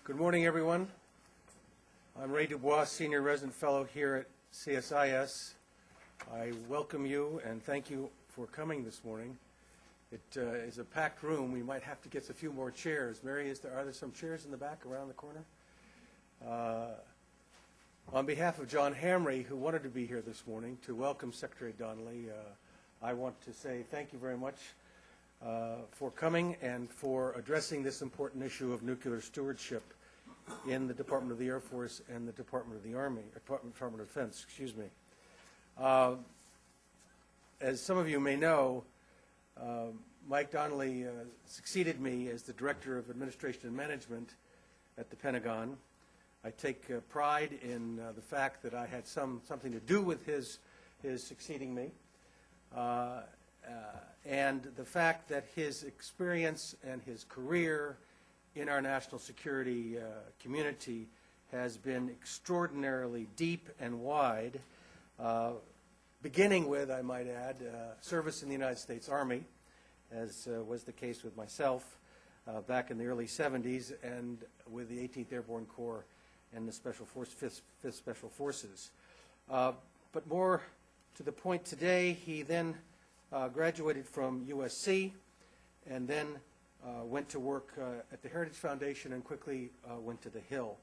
Good morning, everyone. I'm Ray Dubois, Senior Resident Fellow here at CSIS. I welcome you and thank you for coming this morning. It is a packed room. We might have to get a few more chairs. Mary, are there some chairs in the back around the corner? On behalf of John Hamre, who wanted to be here this morning, to welcome Secretary Donnelly, I want to say thank you very much for coming and for addressing this important issue of nuclear stewardship in the Department of the Air Force and the Department of the Army, Department of Defense, excuse me. As some of you may know, Mike Donnelly succeeded me as the Director of Administration and Management at the Pentagon. I take pride in the fact that I had something to do with his succeeding me, and the fact that his experience and his career in our national security community has been extraordinarily deep and wide, beginning with, I might add, service in the United States Army, as was the case with myself back in the early 70s, and with the 18th Airborne Corps and the Special Force, 5th Special Forces. But more to the point today, he then graduated from USC and then went to work at the Heritage Foundation and quickly went to the Hill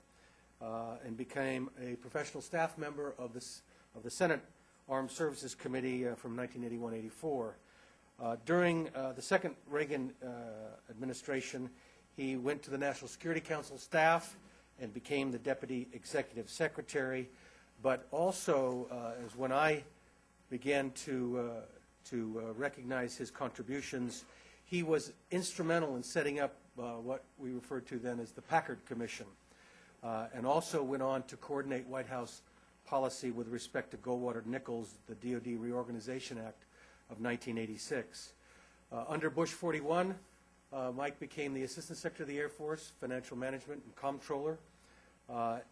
and became a professional staff member of the Senate Armed Services Committee from 1981-84. During the second Reagan administration, he went to the National Security Council staff and became the Deputy Executive Secretary, but also, as when I began to recognize his contributions, he was instrumental in setting up what we referred to then as the Packard Commission, and also went on to coordinate White House policy with respect to Goldwater-Nichols, the DoD Reorganization Act of 1986. Under Bush 41, Mike became the Assistant Secretary of the Air Force, Financial Management and Comptroller,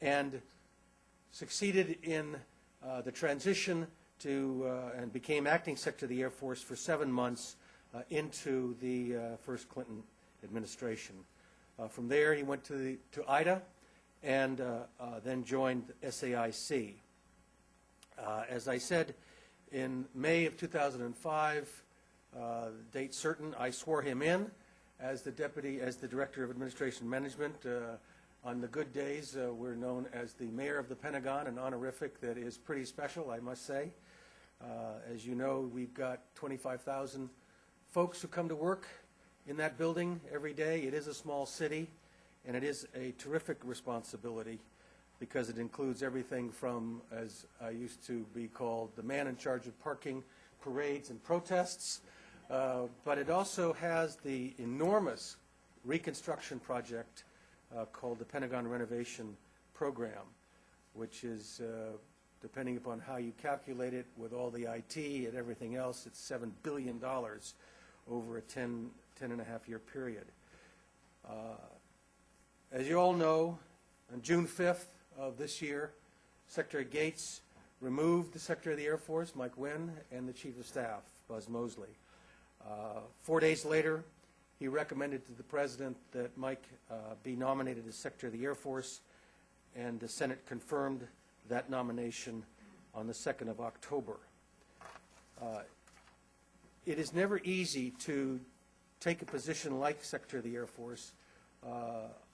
and succeeded in the transition to and became Acting Secretary of the Air Force for 7 months into the first Clinton administration. From there, he went to IDA and then joined SAIC. As I said, in May of 2005, date certain, I swore him in as the Director of Administration Management. On the good days, we're known as the Mayor of the Pentagon, an honorific that is pretty special, I must say. As you know, we've got 25,000 folks who come to work in that building every day. It is a small city, and it is a terrific responsibility because it includes everything from, as I used to be called, the man in charge of parking, parades, and protests. But it also has the enormous reconstruction project called the Pentagon Renovation Program, which is, depending upon how you calculate it, with all the IT and everything else, it's $7 billion over a 10 and a half year period. As you all know, on June 5th of this year, Secretary Gates removed the Secretary of the Air Force, Mike Wynn, and the Chief of Staff, Buzz Mosley. 4 days later, he recommended to the President that Mike be nominated as Secretary of the Air Force, and the Senate confirmed that nomination on the 2nd of October. It is never easy to take a position like Secretary of the Air Force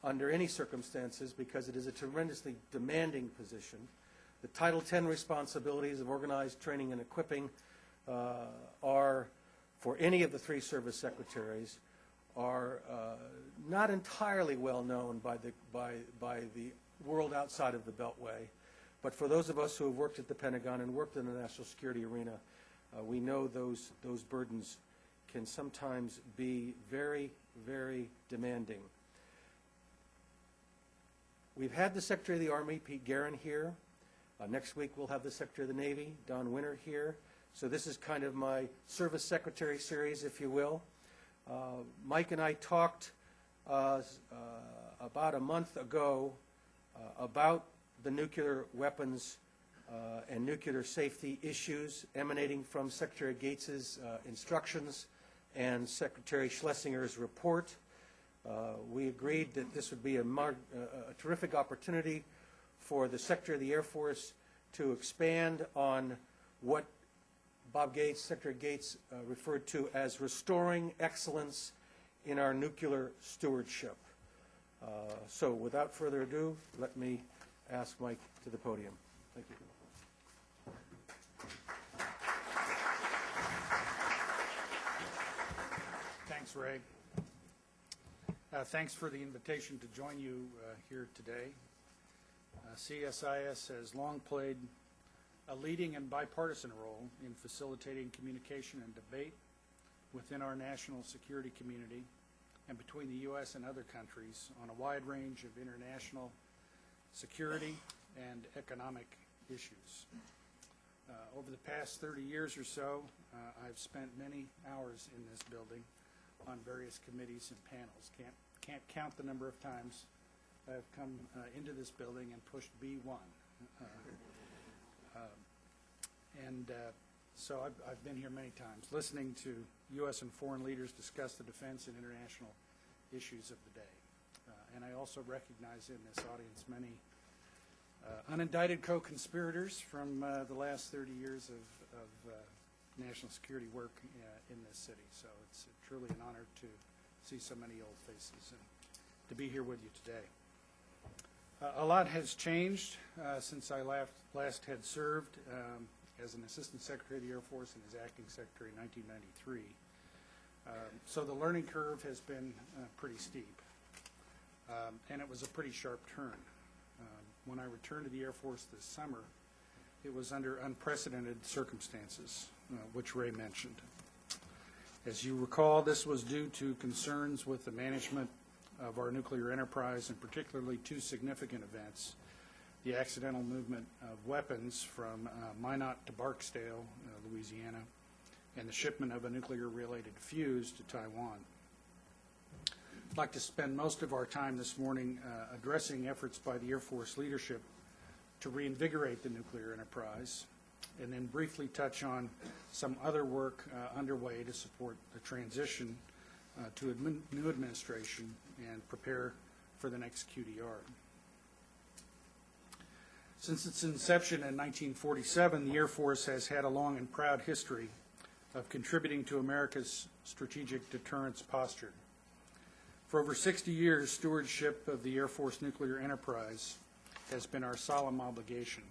under any circumstances because it is a tremendously demanding position. The Title X responsibilities of organized training and equipping are, for any of the three service secretaries, are not entirely well known by the world outside of the Beltway. But for those of us who have worked at the Pentagon and worked in the national security arena, we know those burdens can sometimes be very, very demanding. We've had the Secretary of the Army, Pete Guerin, here. Next week we'll have the Secretary of the Navy, Don Winter, here. So this is kind of my service secretary series, if you will. Mike and I talked about a month ago about the nuclear weapons and nuclear safety issues emanating from Secretary Gates's instructions and Secretary Schlesinger's report. We agreed that this would be a terrific opportunity for the Secretary of the Air Force to expand on what Bob Gates, Secretary Gates, referred to as restoring excellence in our nuclear stewardship. So without further ado, let me ask Mike to the podium. Thank you. Thanks, Ray. Thanks for the invitation to join you here today. CSIS has long played a leading and bipartisan role in facilitating communication and debate within our national security community and between the U.S. and other countries on a wide range of international security and economic issues. Over the past 30 years or so, I've spent many hours in this building on various committees and panels. Can't count the number of times I've come into this building and pushed B1. So I've been here many times listening to U.S. and foreign leaders discuss the defense and international issues of the day. And I also recognize in this audience many unindicted co-conspirators from the last 30 years of national security work in this city. So it's truly an honor to see so many old faces and to be here with you today. A lot has changed since I last had served as an Assistant Secretary of the Air Force and as Acting Secretary in 1993. So the learning curve has been pretty steep, and it was a pretty sharp turn. When I returned to the Air Force this summer, it was under unprecedented circumstances, which Ray mentioned. As you recall, this was due to concerns with the management of our nuclear enterprise, and particularly two significant events: the accidental movement of weapons from Minot to Barksdale, Louisiana, and the shipment of a nuclear-related fuse to Taiwan. I'd like to spend most of our time this morning addressing efforts by the Air Force leadership to reinvigorate the nuclear enterprise, and then briefly touch on some other work underway to support the transition to a new administration and prepare for the next QDR. Since its inception in 1947, the Air Force has had a long and proud history of contributing to America's strategic deterrence posture. For over 60 years, stewardship of the Air Force nuclear enterprise has been our solemn obligation.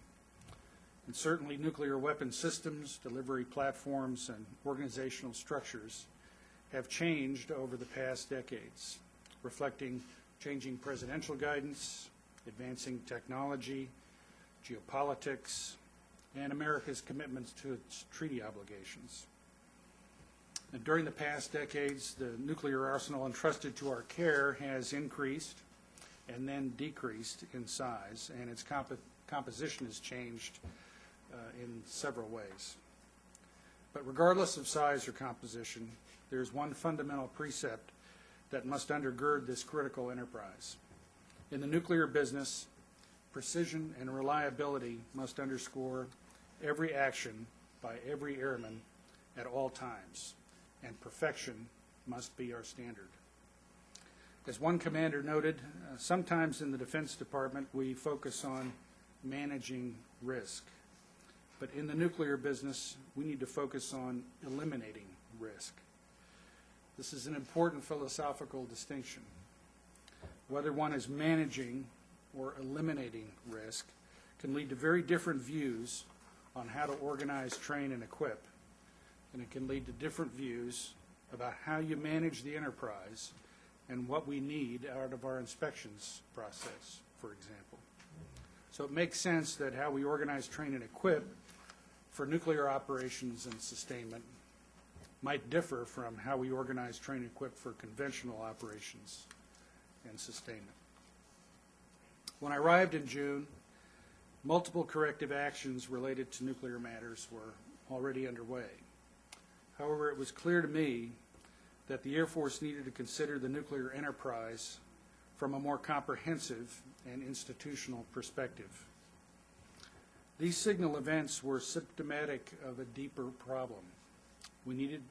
And certainly nuclear weapon systems, delivery platforms, and organizational structures have changed over the past decades, reflecting changing presidential guidance, advancing technology, geopolitics, and America's commitments to its treaty obligations. And during the past decades, the nuclear arsenal entrusted to our care has increased and then decreased in size, and its composition has changed in several ways. But regardless of size or composition, there's one fundamental precept that must undergird this critical enterprise. In the nuclear business, precision and reliability must underscore every action by every airman at all times, and perfection must be our standard. As one commander noted, sometimes in the Defense Department we focus on managing risk, but in the nuclear business we need to focus on eliminating risk. This is an important philosophical distinction. Whether one is managing or eliminating risk can lead to very different views on how to organize, train, and equip, and it can lead to different views about how you manage the enterprise and what we need out of our inspections process, for example. So it makes sense that how we organize, train, and equip for nuclear operations and sustainment might differ from how we organize, train, and equip for conventional operations and sustainment. When I arrived in June, multiple corrective actions related to nuclear matters were already underway. However, it was clear to me that the Air Force needed to consider the nuclear enterprise from a more comprehensive and institutional perspective. These signal events were symptomatic of a deeper problem. We needed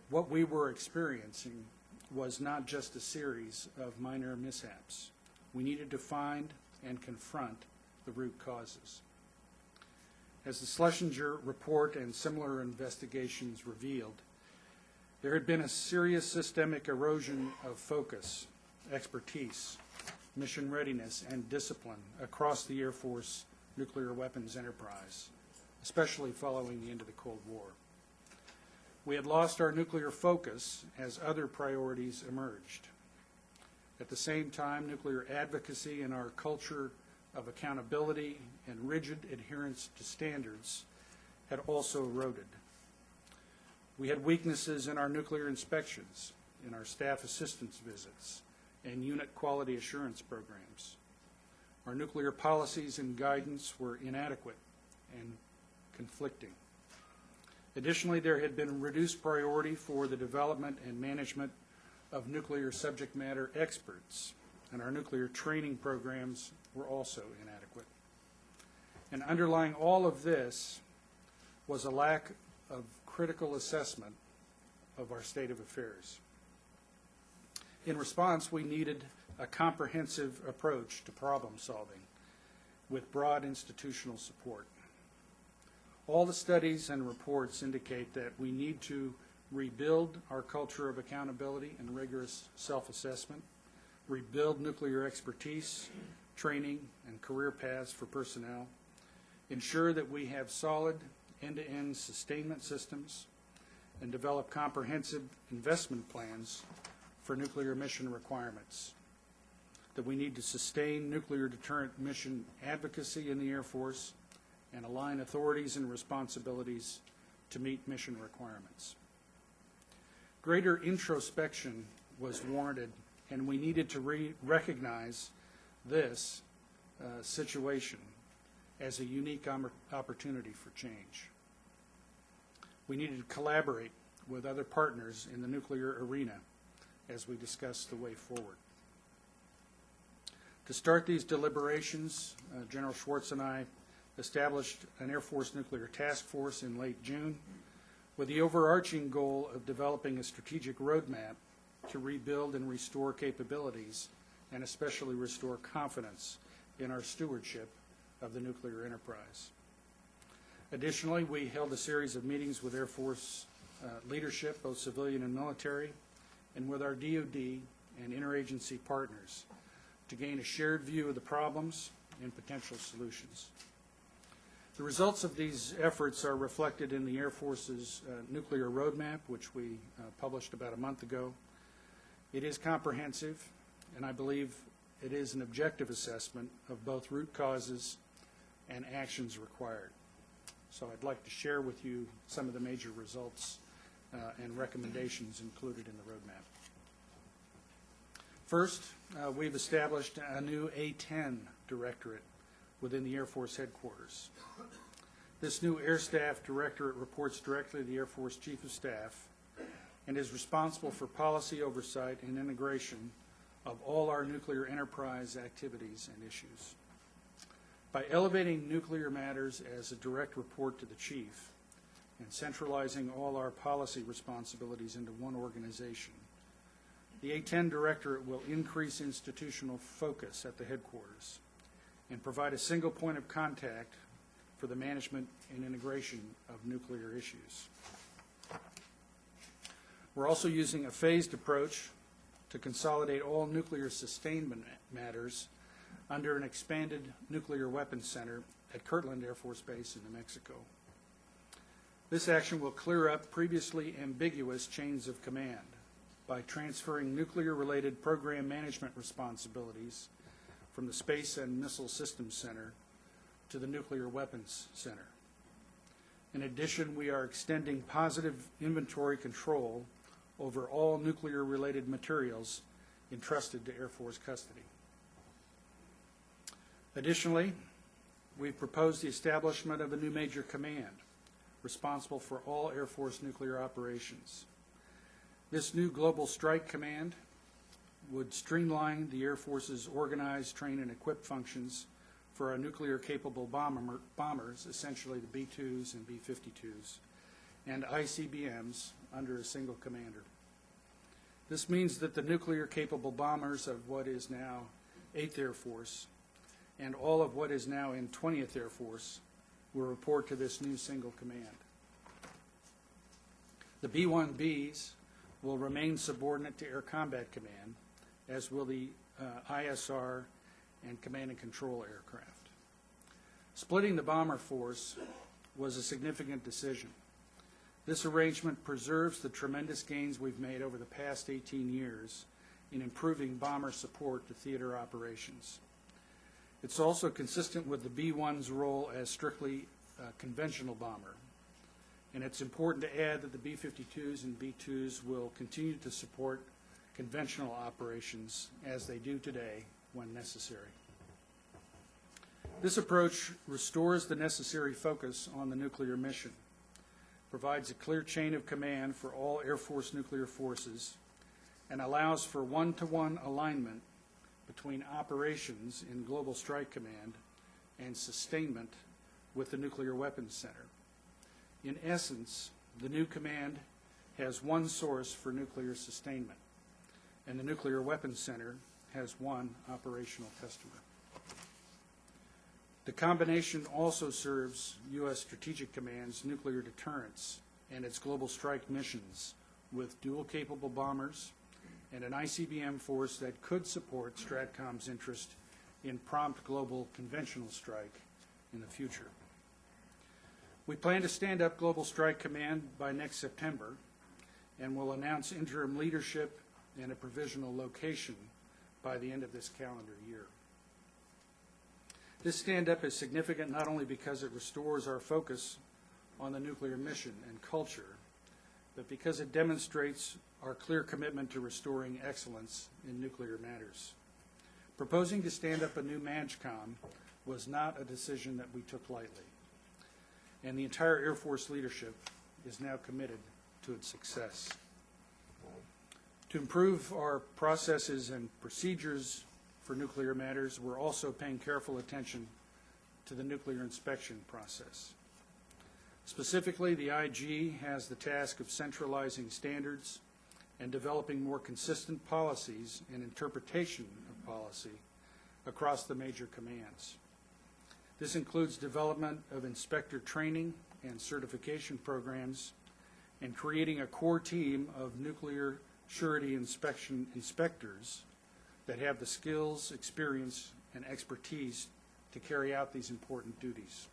what we were experiencing was not just a series of minor mishaps. We needed to find and confront the root causes. As the Schlesinger report and similar investigations revealed, there had been a serious systemic erosion of focus, expertise, mission readiness, and discipline across the Air Force nuclear weapons enterprise, especially following the end of the Cold War. We had lost our nuclear focus as other priorities emerged. At the same time, nuclear advocacy and our culture of accountability and rigid adherence to standards had also eroded. We had weaknesses in our nuclear inspections, in our staff assistance visits, and unit quality assurance programs. Our nuclear policies and guidance were inadequate and conflicting. Additionally, there had been reduced priority for the development and management of nuclear subject matter experts, and our nuclear training programs were also inadequate. And underlying all of this was a lack of critical assessment of our state of affairs. In response, we needed a comprehensive approach to problem solving with broad institutional support. All the studies and reports indicate that we need to rebuild our culture of accountability and rigorous self-assessment, rebuild nuclear expertise, training, and career paths for personnel, ensure that we have solid end-to-end sustainment systems, and develop comprehensive investment plans for nuclear mission requirements, that we need to sustain nuclear deterrent mission advocacy in the Air Force and align authorities and responsibilities to meet mission requirements. Greater introspection was warranted, and we needed to recognize this situation as a unique opportunity for change. We needed to collaborate with other partners in the nuclear arena as we discuss the way forward. To start these deliberations, General Schwartz and I established an Air Force Nuclear Task Force in late June with the overarching goal of developing a strategic roadmap to rebuild and restore capabilities and especially restore confidence in our stewardship of the nuclear enterprise. Additionally, we held a series of meetings with Air Force leadership, both civilian and military, and with our DoD and interagency partners to gain a shared view of the problems and potential solutions. The results of these efforts are reflected in the Air Force's nuclear roadmap, which we published about a month ago. It is comprehensive, and I believe it is an objective assessment of both root causes and actions required. So I'd like to share with you some of the major results and recommendations included in the roadmap. First, we've established a new A-10 directorate within the Air Force headquarters. This new Air Staff Directorate reports directly to the Air Force Chief of Staff and is responsible for policy oversight and integration of all our nuclear enterprise activities and issues. By elevating nuclear matters as a direct report to the Chief and centralizing all our policy responsibilities into one organization, the A-10 Directorate will increase institutional focus at the headquarters and provide a single point of contact for the management and integration of nuclear issues. We're also using a phased approach to consolidate all nuclear sustainment matters under an expanded nuclear weapons center at Kirtland Air Force Base in New Mexico. This action will clear up previously ambiguous chains of command by transferring nuclear-related program management responsibilities from the Space and Missile Systems Center to the Nuclear Weapons Center. In addition, we are extending positive inventory control over all nuclear-related materials entrusted to Air Force custody. Additionally, we've proposed the establishment of a new major command responsible for all Air Force nuclear operations. This new Global Strike Command would streamline the Air Force's organize, train, and equip functions for our nuclear-capable bombers, essentially the B-2s and B-52s, and ICBMs under a single commander. This means that the nuclear-capable bombers of what is now 8th Air Force and all of what is now in 20th Air Force will report to this new single command. The B-1Bs will remain subordinate to Air Combat Command, as will the ISR and Command and Control aircraft. Splitting the bomber force was a significant decision. This arrangement preserves the tremendous gains we've made over the past 18 years in improving bomber support to theater operations. It's also consistent with the B-1's role as strictly conventional bomber. And it's important to add that the B-52s and B-2s will continue to support conventional operations as they do today when necessary. This approach restores the necessary focus on the nuclear mission, provides a clear chain of command for all Air Force nuclear forces, and allows for one-to-one alignment between operations in Global Strike Command and sustainment with the Nuclear Weapons Center. In essence, the new command has one source for nuclear sustainment, and the Nuclear Weapons Center has one operational customer. The combination also serves U.S. Strategic Command's nuclear deterrence and its global strike missions with dual-capable bombers and an ICBM force that could support STRATCOM's interest in prompt global conventional strike in the future. We plan to stand up Global Strike Command by next September and will announce interim leadership and a provisional location by the end of this calendar year. This stand-up is significant not only because it restores our focus on the nuclear mission and culture, but because it demonstrates our clear commitment to restoring excellence in nuclear matters. Proposing to stand up a new MAGCOM was not a decision that we took lightly, and the entire Air Force leadership is now committed to its success. To improve our processes and procedures for nuclear matters, we're also paying careful attention to the nuclear inspection process. Specifically, the IG has the task of centralizing standards and developing more consistent policies and interpretation of policy across the major commands. This includes development of inspector training and certification programs and creating a core team of nuclear surety inspection inspectors that have the skills, experience, and expertise to carry out these important duties.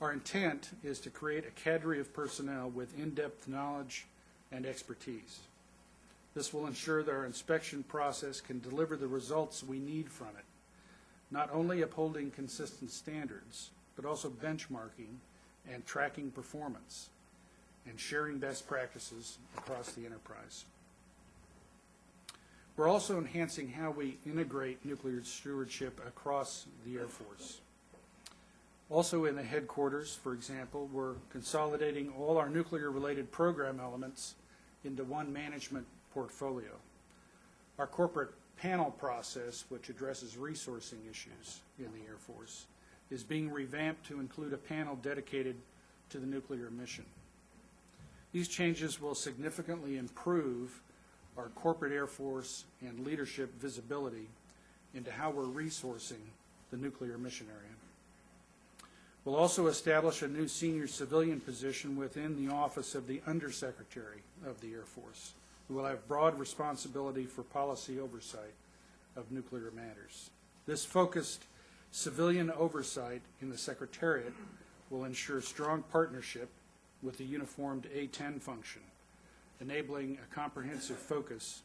Our intent is to create a cadre of personnel with in-depth knowledge and expertise. This will ensure that our inspection process can deliver the results we need from it, not only upholding consistent standards, but also benchmarking and tracking performance and sharing best practices across the enterprise. We're also enhancing how we integrate nuclear stewardship across the Air Force. Also in the headquarters, for example, we're consolidating all our nuclear-related program elements into one management portfolio. Our corporate panel process, which addresses resourcing issues in the Air Force, is being revamped to include a panel dedicated to the nuclear mission. These changes will significantly improve our corporate Air Force and leadership visibility into how we're resourcing the nuclear mission area. We'll also establish a new senior civilian position within the Office of the Undersecretary of the Air Force, who will have broad responsibility for policy oversight of nuclear matters. This focused civilian oversight in the Secretariat will ensure strong partnership with the uniformed A-10 function, enabling a comprehensive focus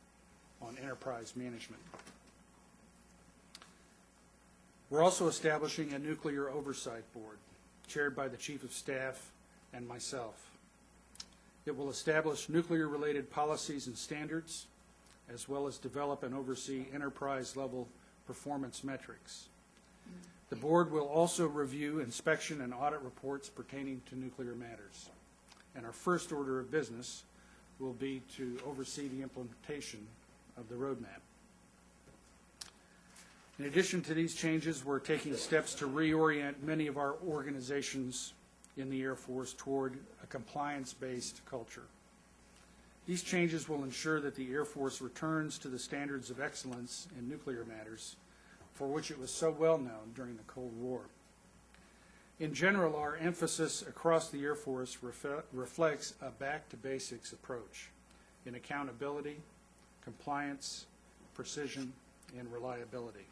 on enterprise management. We're also establishing a nuclear oversight board, chaired by the Chief of Staff and myself. It will establish nuclear-related policies and standards, as well as develop and oversee enterprise-level performance metrics. The board will also review inspection and audit reports pertaining to nuclear matters. And our first order of business will be to oversee the implementation of the roadmap. In addition to these changes, we're taking steps to reorient many of our organizations in the Air Force toward a compliance-based culture. These changes will ensure that the Air Force returns to the standards of excellence in nuclear matters for which it was so well known during the Cold War. In general, our emphasis across the Air Force reflects a back-to-basics approach in accountability, compliance, precision, and reliability.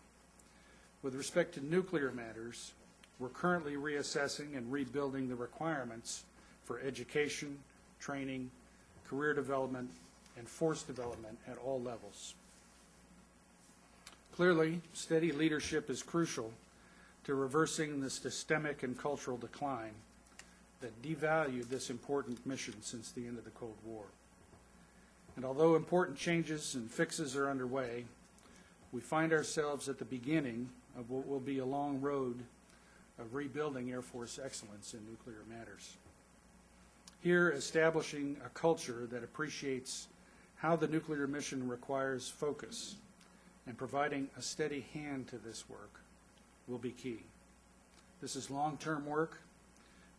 With respect to nuclear matters, we're currently reassessing and rebuilding the requirements for education, training, career development, and force development at all levels. Clearly, steady leadership is crucial to reversing the systemic and cultural decline that devalued this important mission since the end of the Cold War. And although important changes and fixes are underway, we find ourselves at the beginning of what will be a long road of rebuilding Air Force excellence in nuclear matters. Here, establishing a culture that appreciates how the nuclear mission requires focus and providing a steady hand to this work will be key. This is long-term work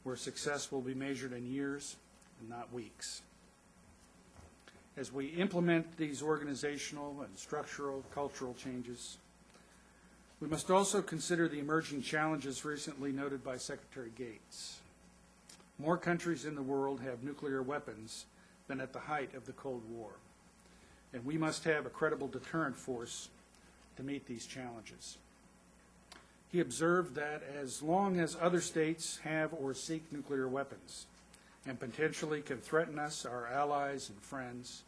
where success will be measured in years and not weeks. As we implement these organizational and structural cultural changes, we must also consider the emerging challenges recently noted by Secretary Gates. More countries in the world have nuclear weapons than at the height of the Cold War, and we must have a credible deterrent force to meet these challenges. He observed that as long as other states have or seek nuclear weapons and potentially can threaten us, our allies and friends,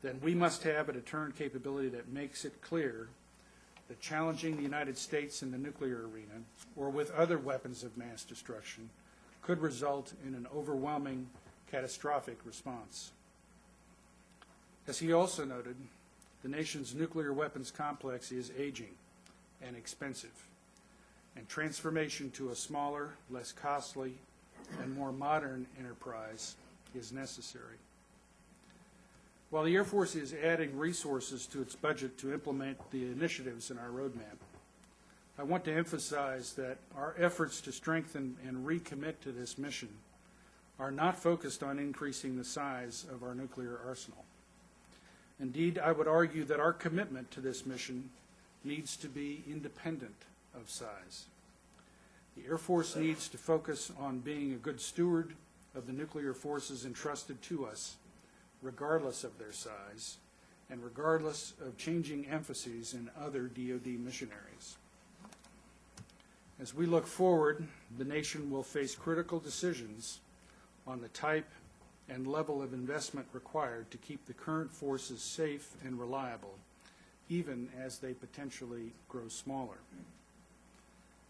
then we must have a deterrent capability that makes it clear that challenging the United States in the nuclear arena or with other weapons of mass destruction could result in an overwhelming, catastrophic response. As he also noted, the nation's nuclear weapons complex is aging and expensive, and transformation to a smaller, less costly, and more modern enterprise is necessary. While the Air Force is adding resources to its budget to implement the initiatives in our roadmap, I want to emphasize that our efforts to strengthen and recommit to this mission are not focused on increasing the size of our nuclear arsenal. Indeed, I would argue that our commitment to this mission needs to be independent of size. The Air Force needs to focus on being a good steward of the nuclear forces entrusted to us, regardless of their size and regardless of changing emphases in other DoD mission areas. As we look forward, the nation will face critical decisions on the type and level of investment required to keep the current forces safe and reliable, even as they potentially grow smaller.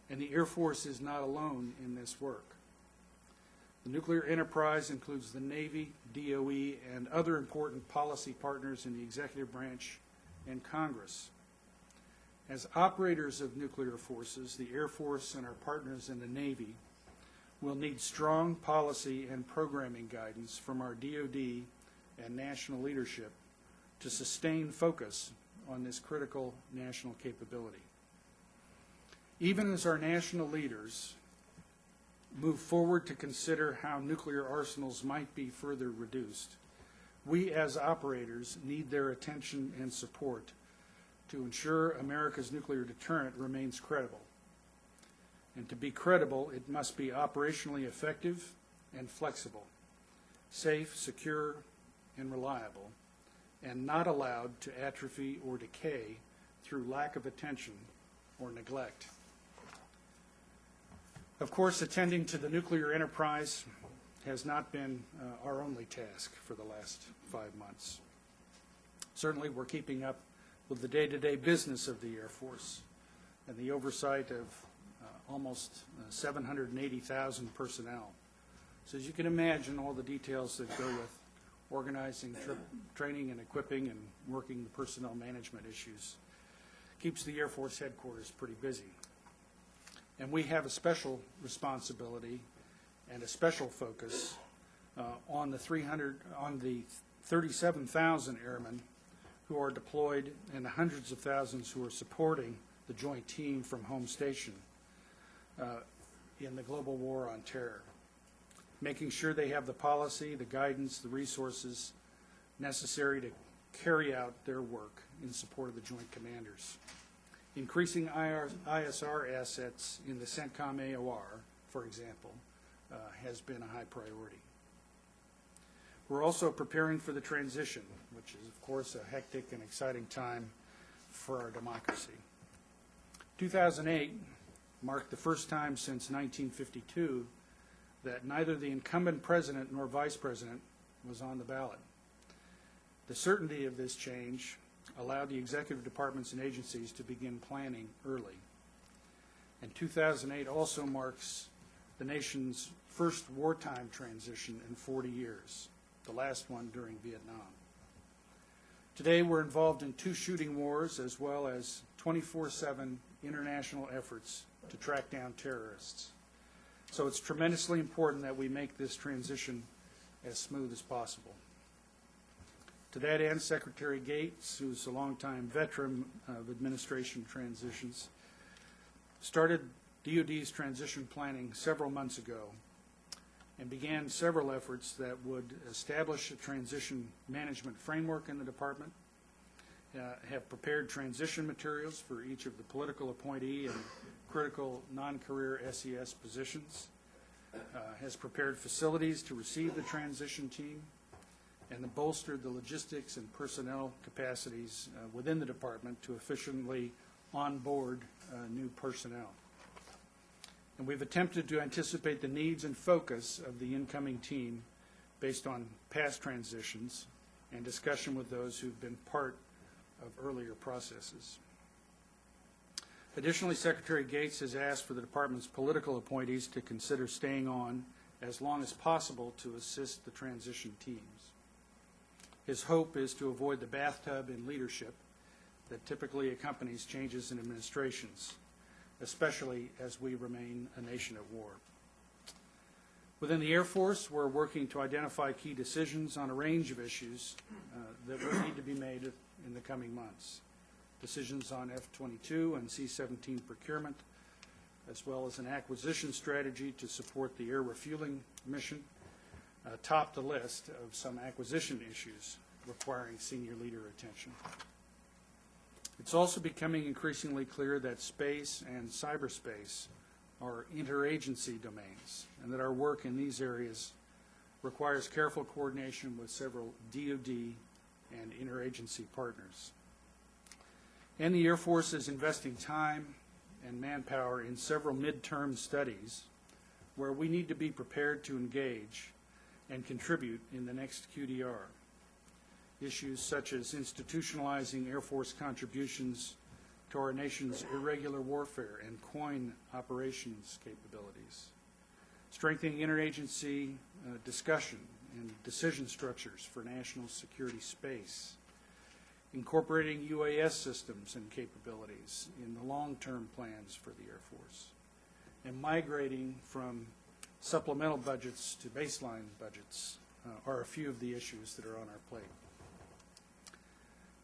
And the Air Force is not alone in this work. The nuclear enterprise includes the Navy, DOE, and other important policy partners in the executive branch and Congress. As operators of nuclear forces, the Air Force and our partners in the Navy will need strong policy and programming guidance from our DoD and national leadership to sustain focus on this critical national capability. Even as our national leaders move forward to consider how nuclear arsenals might be further reduced, we as operators need their attention and support to ensure America's nuclear deterrent remains credible. And to be credible, it must be operationally effective and flexible, safe, secure, and reliable, and not allowed to atrophy or decay through lack of attention or neglect. Of course, attending to the nuclear enterprise has not been our only task for the last 5 months. Certainly, we're keeping up with the day-to-day business of the Air Force and the oversight of almost 780,000 personnel. So as you can imagine, all the details that go with organizing, training and equipping and working the personnel management issues keeps the Air Force headquarters pretty busy. And we have a special responsibility and a special focus on the 37,000 airmen who are deployed and the hundreds of thousands who are supporting the joint team from home station in the global war on terror, making sure they have the policy, the guidance, the resources necessary to carry out their work in support of the Joint Commanders. Increasing ISR assets in the CENTCOM AOR, for example, has been a high priority. We're also preparing for the transition, which is, of course, a hectic and exciting time for our democracy. 2008 marked the first time since 1952 that neither the incumbent president nor vice president was on the ballot. The certainty of this change allowed the executive departments and agencies to begin planning early. And 2008 also marks the nation's first wartime transition in 40 years, the last one during Vietnam. Today we're involved in 2 shooting wars as well as 24/7 international efforts to track down terrorists. So it's tremendously important that we make this transition as smooth as possible. To that end, Secretary Gates, who's a longtime veteran of administration transitions, started DoD's transition planning several months ago and began several efforts that would establish a transition management framework in the department, have prepared transition materials for each of the political appointee and critical non-career SES positions, has prepared facilities to receive the transition team, and bolstered the logistics and personnel capacities within the department to efficiently onboard new personnel. And we've attempted to anticipate the needs and focus of the incoming team based on past transitions and discussion with those who've been part of earlier processes. Additionally, Secretary Gates has asked for the department's political appointees to consider staying on as long as possible to assist the transition teams. His hope is to avoid the bathtub in leadership that typically accompanies changes in administrations, especially as we remain a nation at war. Within the Air Force, we're working to identify key decisions on a range of issues that will need to be made in the coming months. Decisions on F-22 and C-17 procurement, as well as an acquisition strategy to support the air refueling mission, top the list of some acquisition issues requiring senior leader attention. It's also becoming increasingly clear that space and cyberspace are interagency domains, and that our work in these areas requires careful coordination with several DoD and interagency partners. And the Air Force is investing time and manpower in several midterm studies where we need to be prepared to engage and contribute in the next QDR. Issues such as institutionalizing Air Force contributions to our nation's irregular warfare and COIN operations capabilities, strengthening interagency discussion and decision structures for national security space, incorporating UAS systems and capabilities in the long-term plans for the Air Force, and migrating from supplemental budgets to baseline budgets are a few of the issues that are on our plate.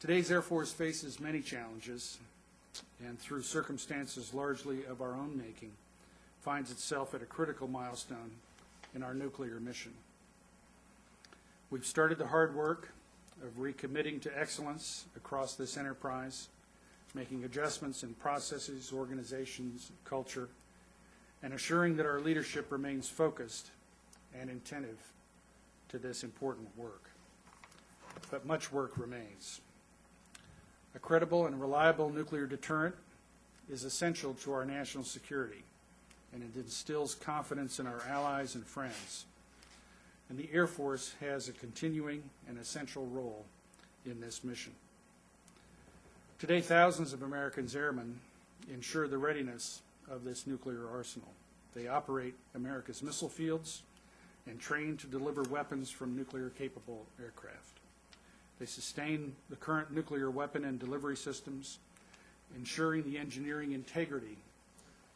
Today's Air Force faces many challenges, and through circumstances largely of our own making, finds itself at a critical milestone in our nuclear mission. We've started the hard work of recommitting to excellence across this enterprise, making adjustments in processes, organizations, culture, and assuring that our leadership remains focused and attentive to this important work. But much work remains. A credible and reliable nuclear deterrent is essential to our national security, and it instills confidence in our allies and friends. And the Air Force has a continuing and essential role in this mission. Today, thousands of Americans airmen ensure the readiness of this nuclear arsenal. They operate America's missile fields and train to deliver weapons from nuclear-capable aircraft. They sustain the current nuclear weapon and delivery systems, ensuring the engineering integrity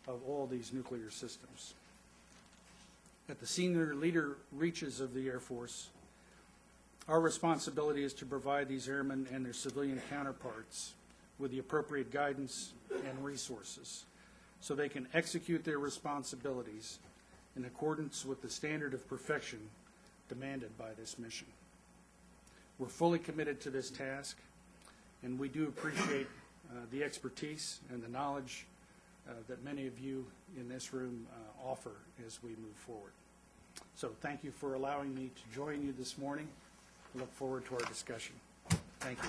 of all these nuclear systems. At the senior leader reaches of the Air Force, our responsibility is to provide these airmen and their civilian counterparts with the appropriate guidance and resources so they can execute their responsibilities in accordance with the standard of perfection demanded by this mission. We're fully committed to this task, and we do appreciate the expertise and the knowledge that many of you in this room offer as we move forward. So thank you for allowing me to join you this morning. I look forward to our discussion. Thank you.